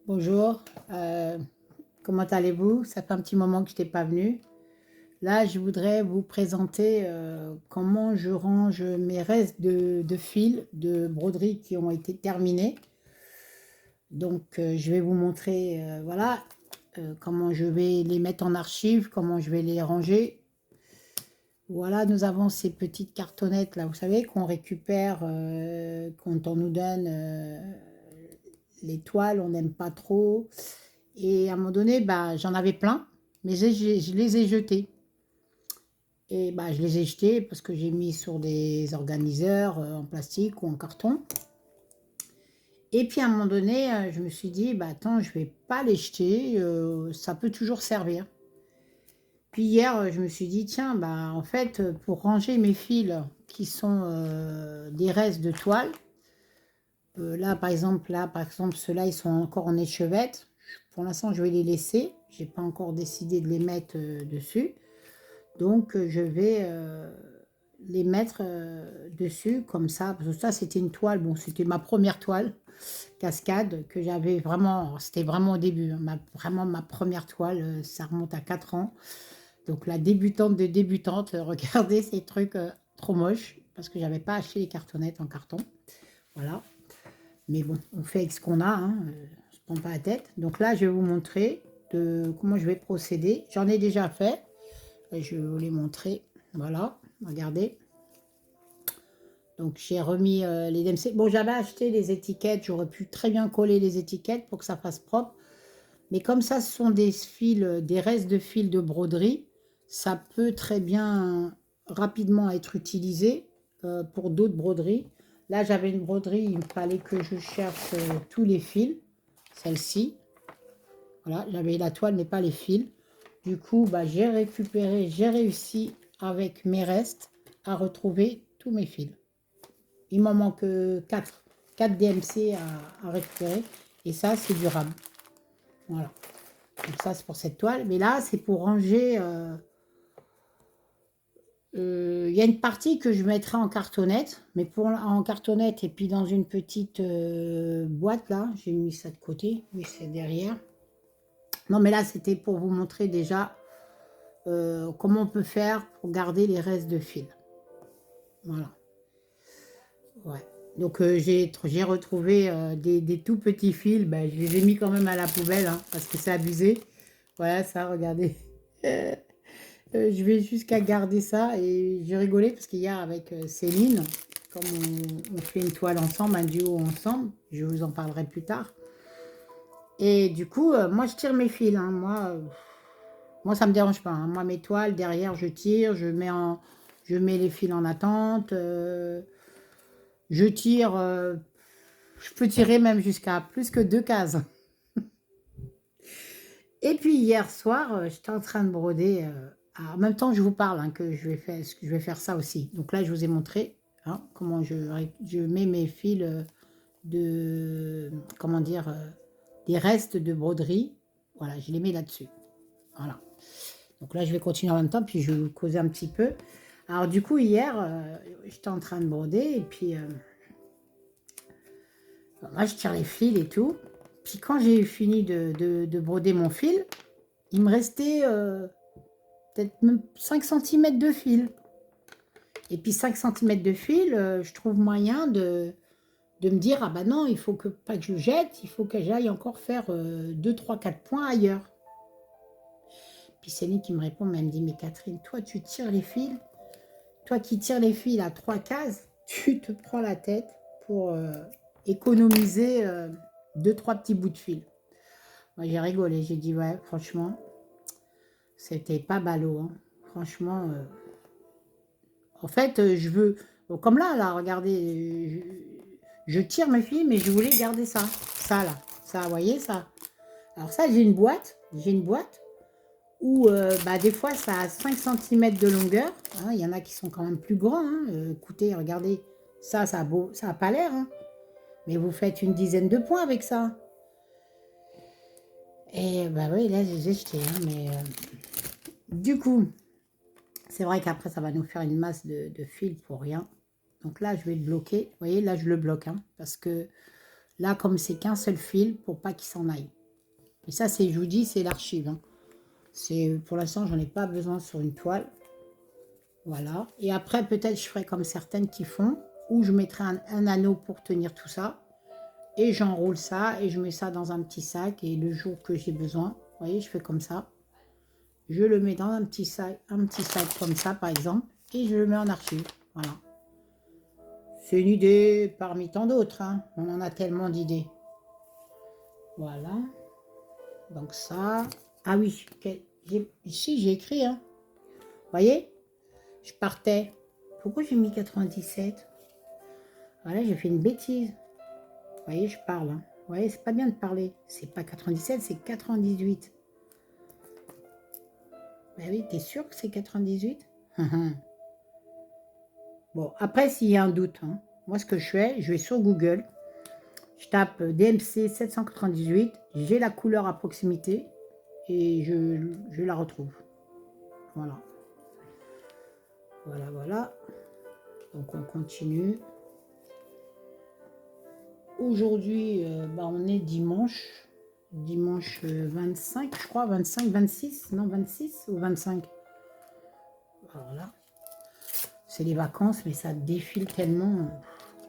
Bonjour, comment allez-vous? Ça fait un petit moment que je n'étais pas venue. Là, je voudrais vous présenter comment je range mes restes de fils de broderie qui ont été terminés. Donc, je vais vous montrer, voilà, comment je vais les mettre en archive, comment je vais les ranger. Voilà, nous avons ces petites cartonnettes là, vous savez, qu'on récupère quand on nous donne les toiles, on n'aime pas trop. Et à un moment donné, bah, j'en avais plein, mais je les ai jetés. Et bah, je les ai jetés parce que j'ai mis sur des organiseurs en plastique ou en carton. Et puis à un moment donné, je me suis dit, bah, attends, je vais pas les jeter, ça peut toujours servir. Puis hier, je me suis dit, tiens, bah, en fait, pour ranger mes fils qui sont des restes de toile, là, par exemple, ceux-là, ils sont encore en échevette. Pour l'instant, je vais les laisser. J'ai pas encore décidé de les mettre dessus. Donc, je vais les mettre dessus comme ça. Parce que ça, c'était une toile. Bon, c'était ma première toile cascade que j'avais vraiment. C'était vraiment au début, hein, vraiment ma première toile. Ça remonte à 4 ans. Donc, la débutante de débutante. Regardez ces trucs trop moches parce que j'avais pas acheté les cartonnettes en carton. Voilà. Mais bon, on fait avec ce qu'on a, hein, on se prend pas la tête. Donc là, je vais vous montrer comment je vais procéder. J'en ai déjà fait. Je vais vous les montrer. Voilà, regardez. Donc j'ai remis les DMC. Bon, j'avais acheté les étiquettes. J'aurais pu très bien coller les étiquettes pour que ça fasse propre. Mais comme ça, ce sont des fils, des restes de fils de broderie, ça peut très bien rapidement être utilisé pour d'autres broderies. Là, j'avais une broderie, il me fallait que je cherche tous les fils. Celle-ci, voilà, j'avais la toile, mais pas les fils. Du coup, bah, j'ai récupéré, j'ai réussi avec mes restes à retrouver tous mes fils. Il m'en manque 4 DMC à récupérer. Et ça, c'est durable. Voilà. Donc ça, c'est pour cette toile. Mais là, c'est pour ranger. Il y a une partie que je mettrai en cartonnette. Mais pour en cartonnette et puis dans une petite boîte, là, j'ai mis ça de côté. Mais c'est derrière. Non, mais là, c'était pour vous montrer déjà comment on peut faire pour garder les restes de fil. Voilà. Ouais. Donc, j'ai retrouvé des tout petits fils. Ben, je les ai mis quand même à la poubelle hein, parce que c'est abusé. Voilà, ça, regardez. Je vais jusqu'à garder ça et j'ai rigolé parce qu'hier avec Céline, comme on fait une toile ensemble, un duo ensemble, je vous en parlerai plus tard. Et du coup, moi je tire mes fils. Hein. Moi ça me dérange pas. Hein. Moi mes toiles, derrière je tire, je mets les fils en attente. Je tire, je peux tirer même jusqu'à plus que 2 cases. Et puis hier soir, j'étais en train de broder. En même temps, je vous parle hein, que je vais faire ça aussi. Donc là, je vous ai montré hein, comment je mets mes fils de, comment dire, des restes de broderie. Voilà, je les mets là-dessus. Voilà. Donc là, je vais continuer en même temps, puis je vais vous causer un petit peu. Alors du coup, hier, j'étais en train de broder, et puis moi, je tire les fils et tout. Puis quand j'ai fini de broder mon fil, il me restait peut-être même 5 centimètres de fil. Et puis 5 centimètres de fil, je trouve moyen de me dire, ah bah non, il faut que, pas que je jette, il faut que j'aille encore faire 2, 3, 4 points ailleurs. Puis Céline qui me répond, mais elle me dit, mais Catherine, toi tu tires les fils, toi qui tires les fils à 3 cases, tu te prends la tête pour économiser 2, 3 petits bouts de fil. Moi j'ai rigolé, j'ai dit, ouais, franchement, c'était pas ballot. Hein. Franchement, en fait, je veux... Bon, comme là, regardez, je tire mes fils, mais je voulais garder ça. Ça, là. Ça, vous voyez, ça. Alors ça, j'ai une boîte. J'ai une boîte où, bah, des fois, ça a 5 centimètres de longueur. Hein, il y en a qui sont quand même plus grands. Hein. Écoutez, regardez. Ça a beau, ça a pas l'air. Hein. Mais vous faites une dizaine de points avec ça. Et bah oui, là, j'ai jeté. Hein, mais du coup, c'est vrai qu'après, ça va nous faire une masse de fils pour rien. Donc là, je vais le bloquer. Vous voyez, là, je le bloque. Hein, parce que là, comme c'est qu'un seul fil, pour pas qu'il s'en aille. Et ça, c'est, je vous dis, c'est l'archive. Hein. Pour l'instant, j'en ai pas besoin sur une toile. Voilà. Et après, peut-être, je ferai comme certaines qui font, où je mettrai un anneau pour tenir tout ça. Et j'enroule ça et je mets ça dans un petit sac. Et le jour que j'ai besoin, vous voyez, je fais comme ça. Je le mets dans un petit sac comme ça, par exemple. Et je le mets en archive. Voilà. C'est une idée parmi tant d'autres. Hein. On en a tellement d'idées. Voilà. Donc ça. Ah oui, ici j'ai écrit. Hein. Vous voyez, je partais. Pourquoi j'ai mis 97? Voilà, j'ai fait une bêtise. Vous voyez, je parle. Hein. Vous voyez, c'est pas bien de parler. C'est pas 97, c'est 98. Ben oui, t'es sûr que c'est 98? Bon, après, s'il y a un doute, hein, moi, ce que je fais, je vais sur Google, je tape DMC 798, j'ai la couleur à proximité et je la retrouve. Voilà. Voilà, voilà. Donc, on continue. Aujourd'hui, on est dimanche. Dimanche 25, je crois, 25, 26, non, 26 ou 25. Alors là, c'est les vacances, mais ça défile tellement.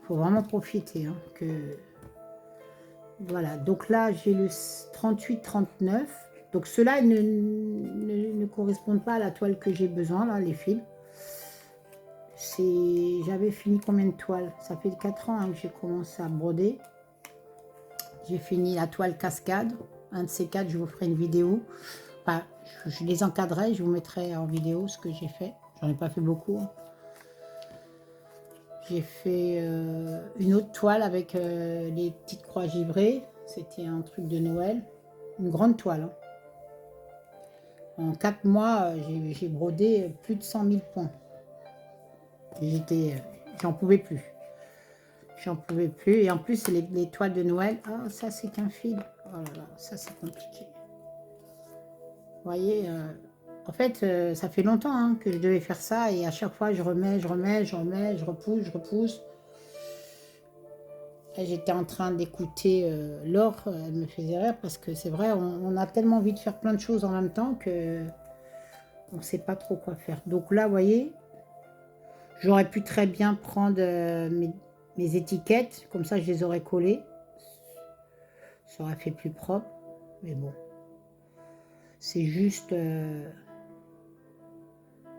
Il faut vraiment profiter. Hein, Voilà, donc là, j'ai le 38-39. Donc ceux-là ne correspondent pas à la toile que j'ai besoin, là, les fils. J'avais fini combien de toiles? Ça fait 4 ans hein, que j'ai commencé à broder. J'ai fini la toile cascade. Un de ces 4, je vous ferai une vidéo. Enfin, je les encadrerai, je vous mettrai en vidéo ce que j'ai fait. J'en ai pas fait beaucoup. Hein. J'ai fait une autre toile avec les petites croix givrées. C'était un truc de Noël. Une grande toile. Hein. En 4 mois, j'ai brodé plus de 100 000 points. J'en pouvais plus. J'en pouvais plus. Et en plus, les toiles de Noël, ah, ça c'est qu'un fil. Oh là là, ça c'est compliqué. Vous voyez, en fait, ça fait longtemps hein, que je devais faire ça. Et à chaque fois, je remets, je repousse, je repousse. J'étais en train d'écouter Laure, elle me faisait rire parce que c'est vrai, on a tellement envie de faire plein de choses en même temps que on ne sait pas trop quoi faire. Donc là, vous voyez, j'aurais pu très bien prendre mes étiquettes, comme ça je les aurais collées. Ça aurait fait plus propre, mais bon. C'est juste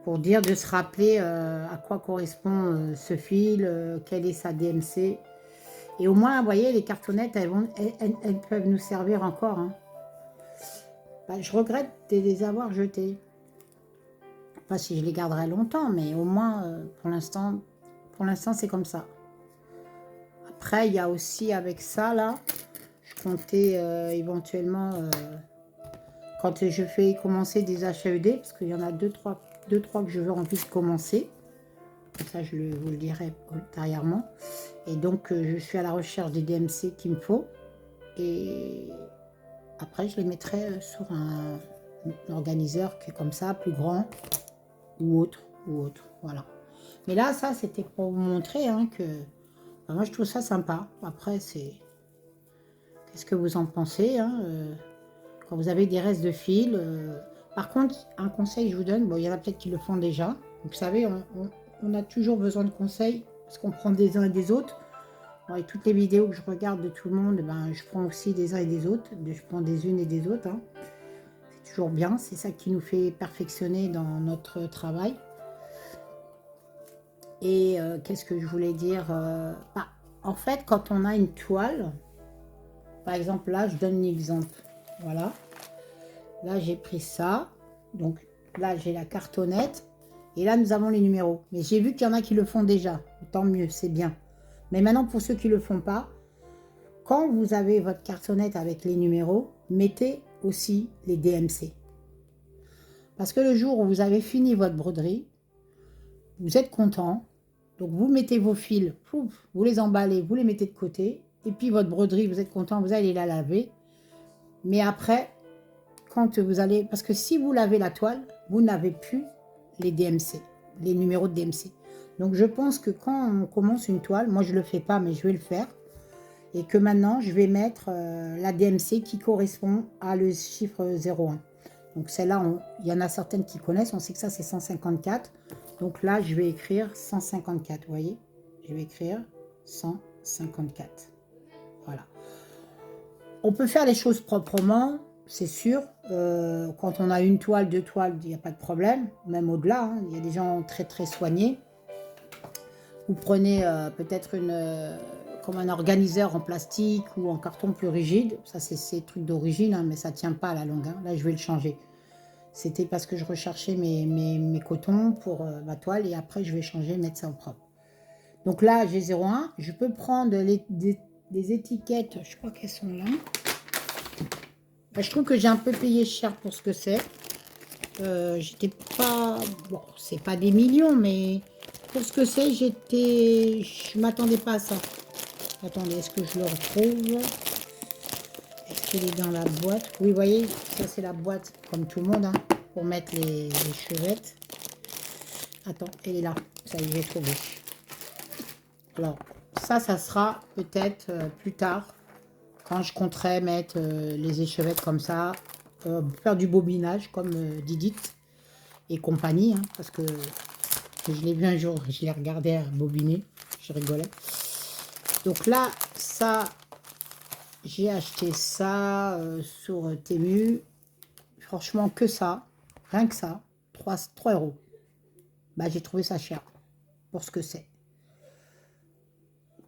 pour dire de se rappeler à quoi correspond ce fil, quelle est sa DMC. Et au moins, vous voyez, les cartonnettes, elles peuvent nous servir encore. Hein. Bah, je regrette de les avoir jetées. Pas si je les garderai longtemps, mais au moins, pour l'instant, c'est comme ça. Après, il y a aussi avec ça, là, je comptais éventuellement, quand je fais commencer des HED, parce qu'il y en a deux, trois que je veux envie de commencer. Comme ça, vous le dirai ultérieurement. Et donc, je suis à la recherche des DMC qu'il me faut. Et après, je les mettrai sur un organiseur qui est comme ça, plus grand, ou autre, voilà. Mais là, ça, c'était pour vous montrer hein, que moi, je trouve ça sympa. Après, c'est... Qu'est-ce que vous en pensez hein, quand vous avez des restes de fil Par contre, un conseil que je vous donne, bon, il y en a peut-être qui le font déjà. Vous savez, on a toujours besoin de conseils parce qu'on prend des uns et des autres. Bon, et toutes les vidéos que je regarde de tout le monde, ben, je prends aussi des uns et des autres. Je prends des unes et des autres. Hein. C'est toujours bien. C'est ça qui nous fait perfectionner dans notre travail. Et qu'est-ce que je voulais dire en fait, quand on a une toile, par exemple, là, je donne l'exemple. Voilà. Là, j'ai pris ça. Donc, là, j'ai la cartonnette. Et là, nous avons les numéros. Mais j'ai vu qu'il y en a qui le font déjà. Tant mieux, c'est bien. Mais maintenant, pour ceux qui ne le font pas, quand vous avez votre cartonnette avec les numéros, mettez aussi les DMC. Parce que le jour où vous avez fini votre broderie, vous êtes content. Donc, vous mettez vos fils, vous les emballez, vous les mettez de côté. Et puis, votre broderie, vous êtes content, vous allez la laver. Mais après, quand vous allez... Parce que si vous lavez la toile, vous n'avez plus les DMC, les numéros de DMC. Donc, je pense que quand on commence une toile, moi, je ne le fais pas, mais je vais le faire. et que maintenant, je vais mettre la DMC qui correspond à le chiffre 01. Donc celle-là, il y en a certaines qui connaissent, on sait que ça c'est 154. Donc là, je vais écrire 154, vous voyez? Je vais écrire 154. Voilà. On peut faire les choses proprement, c'est sûr. Quand on a une toile, deux toiles, il n'y a pas de problème. Même au-delà, hein, il y a des gens très très soignés. Vous prenez peut-être comme un organiseur en plastique ou en carton plus rigide. Ça, c'est ces trucs d'origine, hein, mais ça ne tient pas à la longue. Hein. Là, je vais le changer. C'était parce que je recherchais mes cotons pour ma toile et après, je vais changer, mettre ça au propre. Donc là, j'ai 0,1. Je peux prendre des étiquettes. Je crois qu'elles sont là. Je trouve que j'ai un peu payé cher pour ce que c'est. J'étais pas... Bon, c'est pas des millions, mais pour ce que c'est, je m'attendais pas à ça. Attendez, est-ce que je le retrouve? Est-ce qu'il est dans la boîte? Oui, vous voyez, ça c'est la boîte, comme tout le monde, hein, pour mettre les chevettes. Attends, elle est là. Ça y est, j'ai trouvé. Alors, ça sera peut-être plus tard, quand je compterai mettre les échevettes comme ça, faire du bobinage, comme Didit et compagnie, hein, parce que je l'ai vu un jour, je l'ai regardé bobiner, je rigolais. Donc là, ça, j'ai acheté ça sur Temu. Franchement, que ça, rien que ça, 3 €. Bah, j'ai trouvé ça cher pour ce que c'est.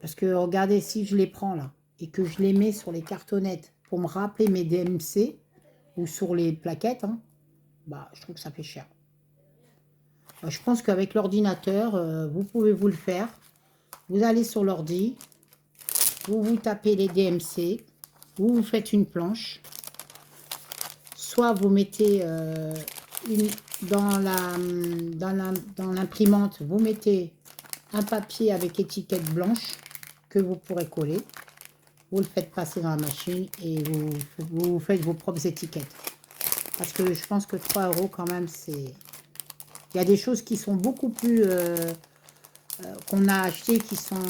Parce que regardez, si je les prends là et que je les mets sur les cartonnettes pour me rappeler mes DMC ou sur les plaquettes, hein, bah, je trouve que ça fait cher. Je pense qu'avec l'ordinateur, vous pouvez vous le faire. Vous allez sur l'ordi, vous tapez les DMC, vous faites une planche. Soit vous mettez dans l'imprimante, vous mettez un papier avec étiquette blanche que vous pourrez coller. Vous le faites passer dans la machine et vous faites vos propres étiquettes. Parce que je pense que 3 € quand même, c'est... Il y a des choses qui sont beaucoup plus... qu'on a acheté qui sont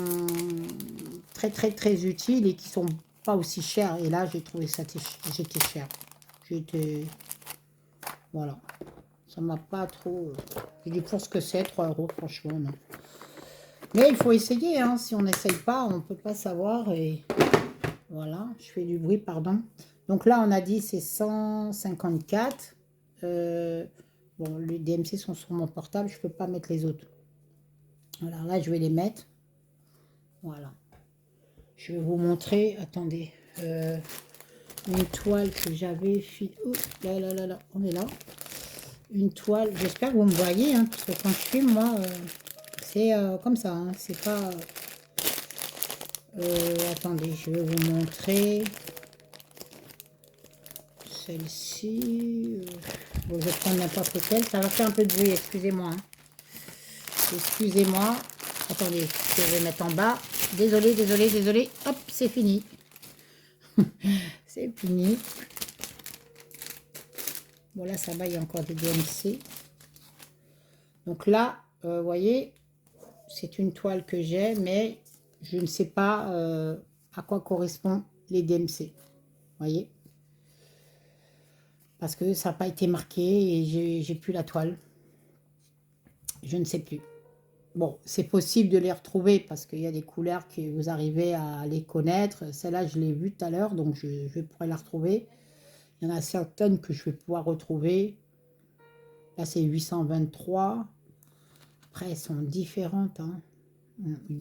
très très très utiles et qui sont pas aussi chères. Et là, j'ai trouvé ça, j'étais cher. J'étais... Voilà. Ça m'a pas trop... J'ai dit pour ce que c'est, 3 € franchement, non. Mais il faut essayer, hein. Si on n'essaye pas, on ne peut pas savoir. Et voilà, je fais du bruit, pardon. Donc là, on a dit c'est 154. Bon, les DMC sont sur mon portable, je ne peux pas mettre les autres. Alors là, je vais les mettre. Voilà. Je vais vous montrer, attendez, une toile que j'avais... Oh, là, on est là. Une toile, j'espère que vous me voyez, hein, parce que quand je filme, moi, c'est comme ça, hein, c'est pas... attendez, je vais vous montrer. Celle-ci... bon, je vais prendre n'importe quelle, ça va faire un peu de bruit, excusez-moi. Hein. Excusez-moi. Attendez, je vais mettre en bas. Désolé, désolé, désolé. Hop, c'est fini. C'est fini. Bon, là, ça va, il y a encore des DMC. Donc là, vous voyez, c'est une toile que j'ai, mais je ne sais pas à quoi correspond les DMC. Vous voyez? Parce que ça n'a pas été marqué et j'ai plus la toile. Je ne sais plus. Bon, c'est possible de les retrouver parce qu'il y a des couleurs que vous arrivez à les connaître. Celle-là, je l'ai vue tout à l'heure, donc je vais pouvoir la retrouver. Il y en a certaines que je vais pouvoir retrouver. Là, c'est 823. Après, elles sont différentes. Hein.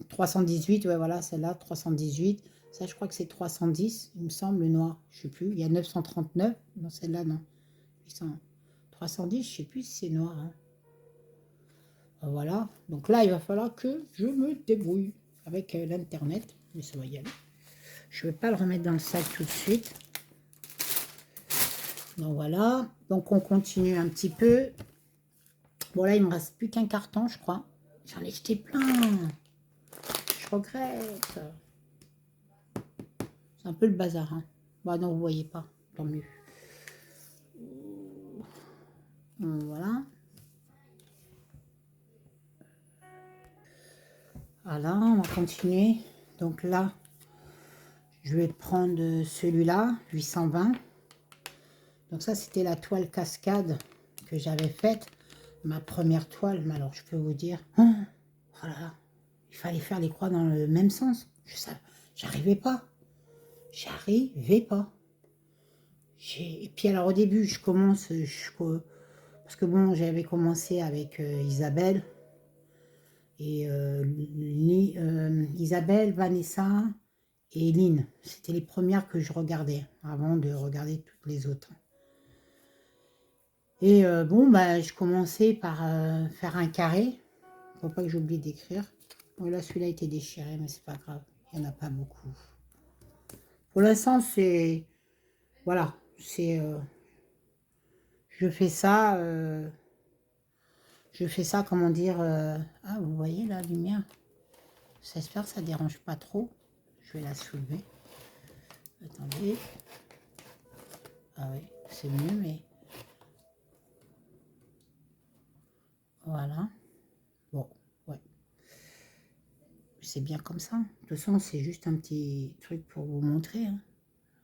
318, ouais, voilà, celle-là, 318. Ça, je crois que c'est 310, il me semble, le noir. Je ne sais plus. Il y a 939. Non, celle-là, non. 800. 310, je ne sais plus si c'est noir. Hein. Voilà. Donc là, il va falloir que je me débrouille avec l'Internet. Mais ça va y aller. Je ne vais pas le remettre dans le sac tout de suite. Donc voilà. Donc on continue un petit peu. Bon, là, il me reste plus qu'un carton, je crois. J'en ai jeté plein. Je regrette. C'est un peu le bazar. Hein. Bon, non, vous voyez pas. Tant mieux. Voilà. Voilà, on va continuer. Donc là, Je vais prendre celui-là, 820. Donc ça, c'était la toile cascade que j'avais faite. Ma première toile. Mais alors, je peux vous dire, oh là là, il fallait faire les croix dans le même sens. J'arrivais pas. J'arrivais pas. Et puis alors, au début, je commence... parce que bon, j'avais commencé avec Isabelle. Et Isabelle, Vanessa et Lynn. C'était les premières que je regardais avant de regarder toutes les autres. Et bon, bah, je commençais par faire un carré. Faut pas que j'oublie d'écrire. Bon, là, celui-là a été déchiré, mais c'est pas grave. Il n'y en a pas beaucoup. Pour l'instant, c'est... Voilà. C'est... je fais ça... comment dire... ah, vous voyez la lumière? J'espère que ça ne dérange pas trop. Je vais la soulever. Attendez. Ah oui, c'est mieux, mais... Voilà. Bon, ouais. C'est bien comme ça. De toute façon, c'est juste un petit truc pour vous montrer. Hein.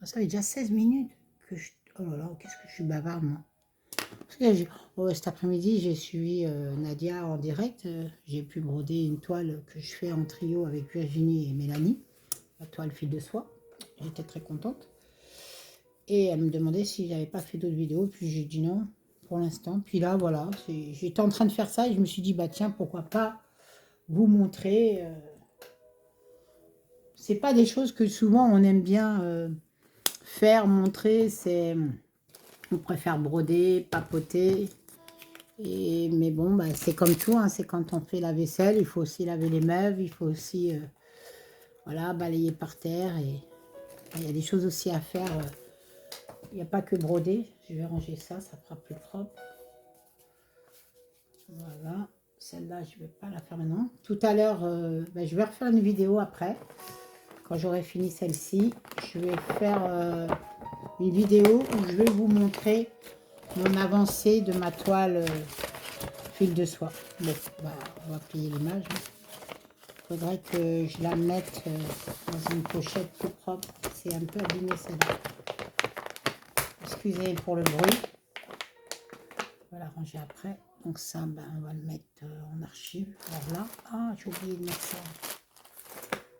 Ça fait déjà 16 minutes que je... Oh là là, qu'est-ce que je suis bavarde, moi. Cet après-midi, j'ai suivi Nadia en direct. J'ai pu broder une toile que je fais en trio avec Virginie et Mélanie. La toile fil de soie. J'étais très contente. Et elle me demandait si j'avais pas fait d'autres vidéos. Puis j'ai dit non pour l'instant. Puis là, voilà. J'étais en train de faire ça et je me suis dit, bah tiens, pourquoi pas vous montrer. C'est pas des choses que souvent on aime bien faire, montrer. On préfère broder, papoter. Mais bon, bah, c'est comme tout, hein, c'est quand on fait la vaisselle, il faut aussi laver les meubles, il faut aussi voilà, balayer par terre. Et il y a des choses aussi à faire. Il n'y a pas que broder. Je vais ranger ça, ça fera plus propre. Voilà. Celle-là, je ne vais pas la faire maintenant. Tout à l'heure, bah, je vais refaire une vidéo après. Quand j'aurai fini celle-ci, je vais faire une vidéo où je vais vous montrer mon avancée de ma toile fil de soie. Bon, bah, on va plier l'image. Il faudrait que je la mette dans une pochette plus propre. C'est un peu abîmé celle-là. Excusez pour le bruit. On va la ranger après. Donc ça, ben, on va le mettre en archive. Alors là, ah, j'ai oublié de mettre ça.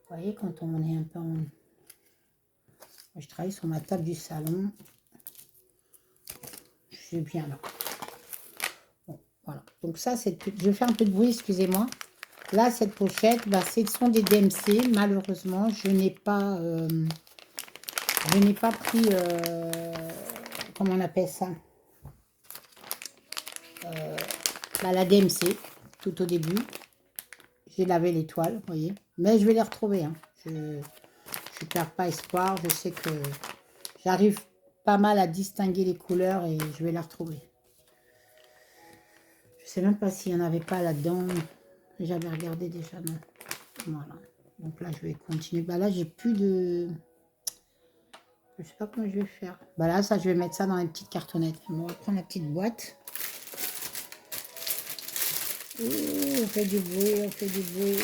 Vous voyez, quand on est un peu en... Je travaille sur ma table du salon. Je suis bien là. Bon, voilà. Donc ça, je vais faire un peu de bruit, excusez-moi. Là, cette pochette, bah, ce sont des DMC. Malheureusement, je n'ai pas pris, comment on appelle ça, bah, la DMC, tout au début. J'ai lavé les toiles, vous voyez. Mais je vais les retrouver. Hein. Je ne perds pas espoir. Je sais que j'arrive pas mal à distinguer les couleurs et je vais les retrouver. Je sais même pas s'il n'y en avait pas là-dedans. J'avais regardé déjà, non. Voilà. Donc là, je vais continuer. Bah là, j'ai plus de... Je sais pas comment je vais faire. Bah là, ça, je vais mettre ça dans les petites cartonnettes. On va prendre la petite boîte. Ouh, on fait du bruit, on fait du bruit.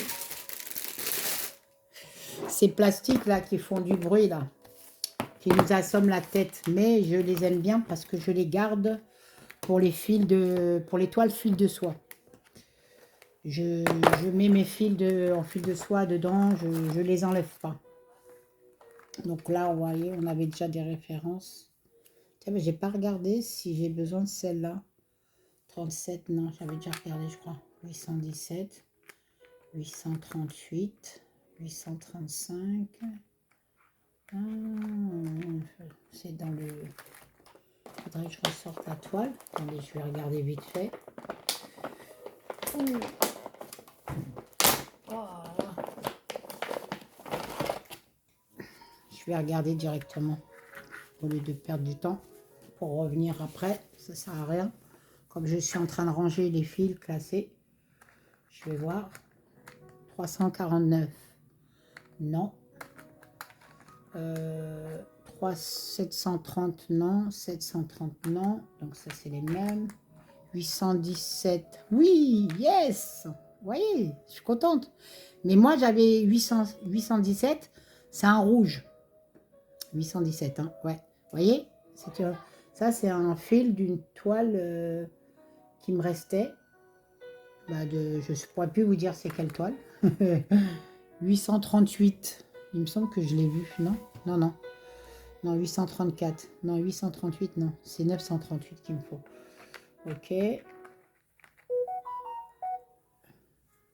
Ces plastiques là qui font du bruit là, qui nous assomment la tête. Mais je les aime bien parce que je les garde pour les toiles fil de soie. Je mets mes fils en fil de soie dedans, je ne les enlève pas. Donc là, vous voyez, on avait déjà des références. Tiens, mais j'ai pas regardé si j'ai besoin de celle-là. 37, non, j'avais déjà regardé, je crois. 817, 838, 835. Ah, c'est dans le... Il faudrait que je ressorte la toile. Attendez, je vais regarder vite fait. Ouh. Je vais regarder directement au lieu de perdre du temps pour revenir après. Ça sert à rien. Comme je suis en train de ranger les fils classés, je vais voir. 349. Non. 730 non. 730 non. Donc ça c'est les mêmes. 817. Oui, yes. Vous voyez, je suis contente. Mais moi j'avais 817. C'est un rouge. 817, hein, ouais. Vous voyez, ça, c'est un fil d'une toile qui me restait. Bah je ne pourrais plus vous dire c'est quelle toile. 838. Il me semble que je l'ai vu. Non, non, non. Non, 834. Non, 838, non. C'est 938 qu'il me faut. Ok.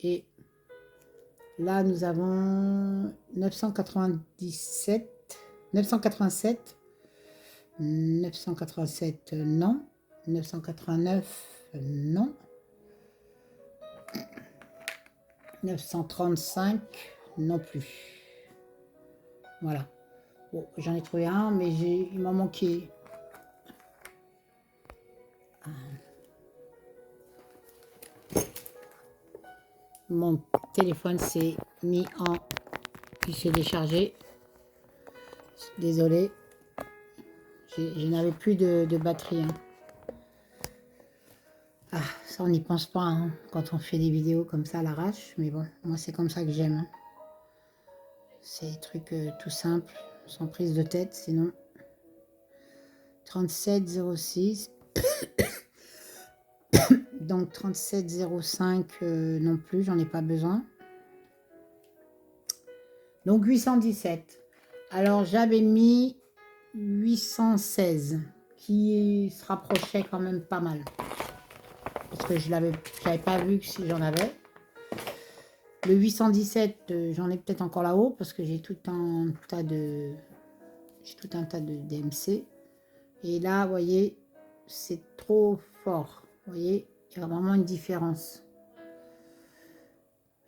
Et là, nous avons 997. 987. 987, non. 989, non. 935, non plus. Voilà. Bon, j'en ai trouvé un, mais il m'en manquait. Mon téléphone s'est mis en... Il s'est déchargé. Désolée. Je n'avais plus de batterie. Hein. Ah, ça on n'y pense pas hein, quand on fait des vidéos comme ça à l'arrache. Mais bon, moi c'est comme ça que j'aime. Hein. C'est des trucs tout simples, sans prise de tête, sinon. 3706. Donc 3705 non plus, j'en ai pas besoin. Donc 817. Alors j'avais mis 816 qui se rapprochait quand même pas mal. Parce que je n'avais pas vu si j'en avais. Le 817, j'en ai peut-être encore là-haut parce que j'ai tout un tas de DMC. Et là, vous voyez, c'est trop fort. Vous voyez, il y a vraiment une différence.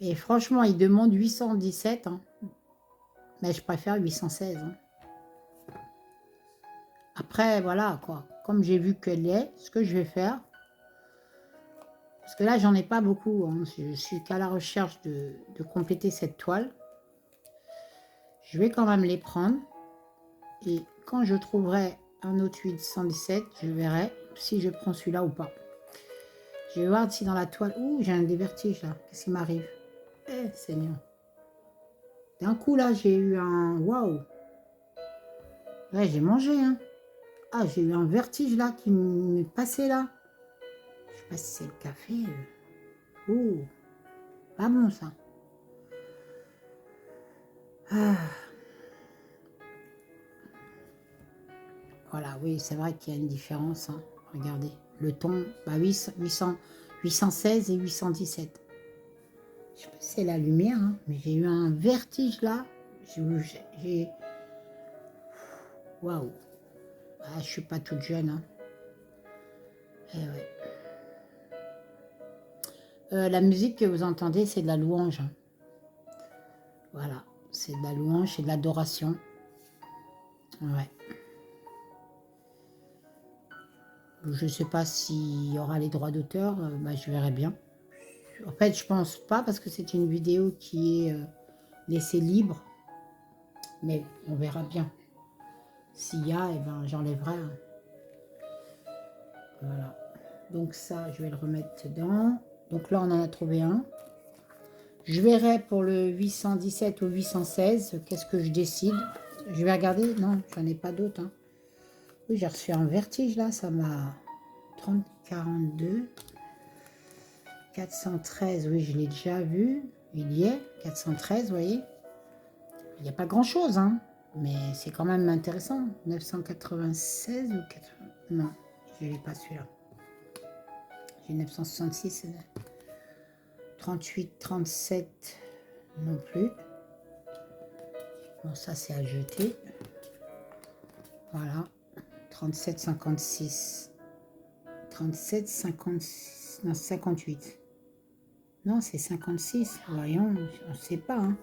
Et franchement, il demande 817. Hein. Mais je préfère 816. Hein. Après, voilà, quoi. Comme j'ai vu qu'elle est, ce que je vais faire, parce que là, j'en ai pas beaucoup. Hein. Je suis qu'à la recherche de compléter cette toile. Je vais quand même les prendre. Et quand je trouverai un autre 817, je verrai si je prends celui-là ou pas. Je vais voir si dans la toile... Ouh, j'ai un des vertiges là. Qu'est-ce qui m'arrive? Eh, Seigneur. D'un coup, là, j'ai eu un... Waouh. Ouais, j'ai mangé, hein. Ah, j'ai eu un vertige là qui m'est passé là. Je sais pas si c'est le café. Ouh. Pas bon, ça. Ah. Voilà, oui, c'est vrai qu'il y a une différence. Hein. Regardez, le ton, bah 816 et 817. Je sais pas si c'est la lumière, hein, mais j'ai eu un vertige là. J'ai... Waouh. Ah, je suis pas toute jeune. Hein. Eh ouais. La musique que vous entendez, c'est de la louange. Hein. Voilà, c'est de la louange, c'est de l'adoration. Ouais. Je ne sais pas s'il y aura les droits d'auteur, bah, je verrai bien. En fait, je pense pas parce que c'est une vidéo qui est laissée libre. Mais on verra bien. S'il y a, eh ben, j'enlèverai. Hein. Voilà. Donc ça, je vais le remettre dedans. Donc là, on en a trouvé un. Je verrai pour le 817 ou 816, qu'est-ce que je décide. Je vais regarder. Non, j'en ai pas d'autres. Hein. Oui, j'ai reçu un vertige là, ça m'a... 30, 42, 413, oui, je l'ai déjà vu. Il y est, 413, vous voyez. Il n'y a pas grand-chose, hein, mais c'est quand même intéressant. 996 ou 80... Non, je n'ai pas celui-là. J'ai 966, 38, 37, non plus. Bon, ça, c'est à jeter. Voilà, 37, 56. 37, 56, non, 58. Non, c'est 56. Voyons, on ne sait pas. Hein.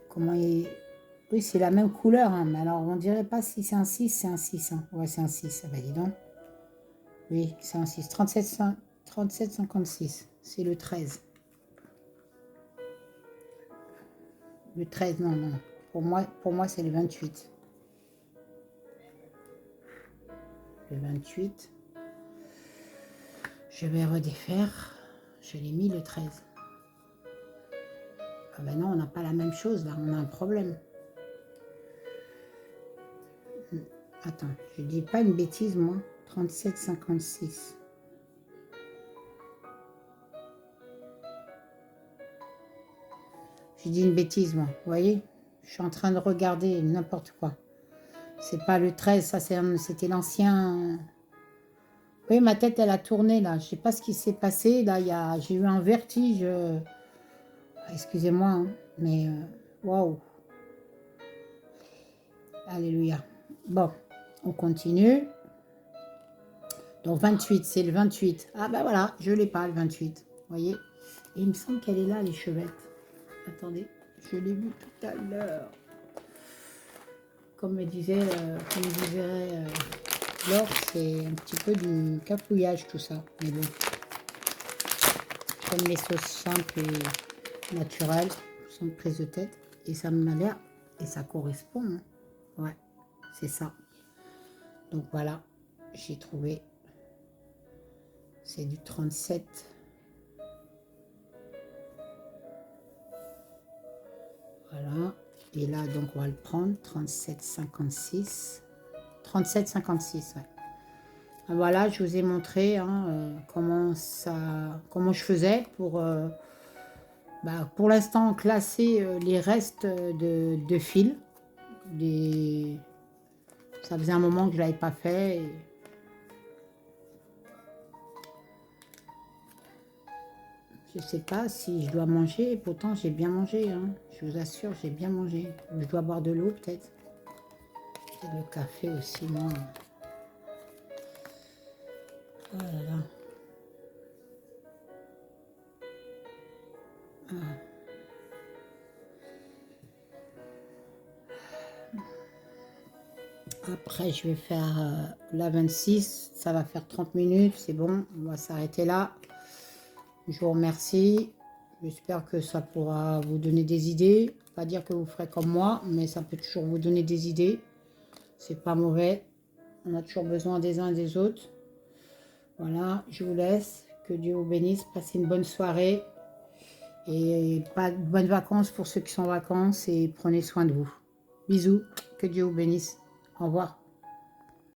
Comment il... Oui, c'est la même couleur. Hein, mais alors, on ne dirait pas si c'est un 6, c'est un 6. Hein. Ouais, c'est un 6. Bah, dis donc. Oui, c'est un 6. 37, 56. C'est le 13. Le 13, non, non. Pour moi c'est le 28. Le 28. Je vais redéfaire. Je l'ai mis le 13. Ah ben non, on n'a pas la même chose là. On a un problème. Attends, je dis pas une bêtise, moi. 37,56. Je dis une bêtise, moi. Vous voyez? Je suis en train de regarder n'importe quoi. C'est pas le 13, ça c'était l'ancien. Oui, ma tête, elle a tourné là. Je sais pas ce qui s'est passé. Là, j'ai eu un vertige. Excusez-moi, hein, mais waouh. Alléluia. Bon, on continue. Donc 28, c'est le 28. Ah ben voilà, je l'ai pas le 28. Vous voyez? Et il me semble qu'elle est là, les chevettes. Attendez, je l'ai vu tout à l'heure. Comme me disait, Laure, c'est un petit peu du cafouillage tout ça. Mais bon, comme les sauces simples et naturelles, sans prise de tête. Et ça m'a l'air, et ça correspond. Hein. Ouais, c'est ça. Donc voilà, j'ai trouvé. C'est du 37. Voilà. Et là, donc, on va le prendre. 37,56. 37,56, ouais. Voilà, je vous ai montré hein, comment je faisais pour l'instant classer les restes de fil. Ça faisait un moment que je ne l'avais pas fait. Je ne sais pas si je dois manger. Pourtant, j'ai bien mangé. Hein. Je vous assure, j'ai bien mangé. Je dois boire de l'eau peut-être. Peut-être le café aussi, moi. Oh là là. Après, je vais faire la 26. Ça va faire 30 minutes. C'est bon. On va s'arrêter là. Je vous remercie. J'espère que ça pourra vous donner des idées. Pas dire que vous ferez comme moi, mais ça peut toujours vous donner des idées. C'est pas mauvais. On a toujours besoin des uns et des autres. Voilà, je vous laisse. Que Dieu vous bénisse. Passez une bonne soirée. Et pas de bonnes vacances pour ceux qui sont en vacances. Et prenez soin de vous. Bisous. Que Dieu vous bénisse. Au revoir.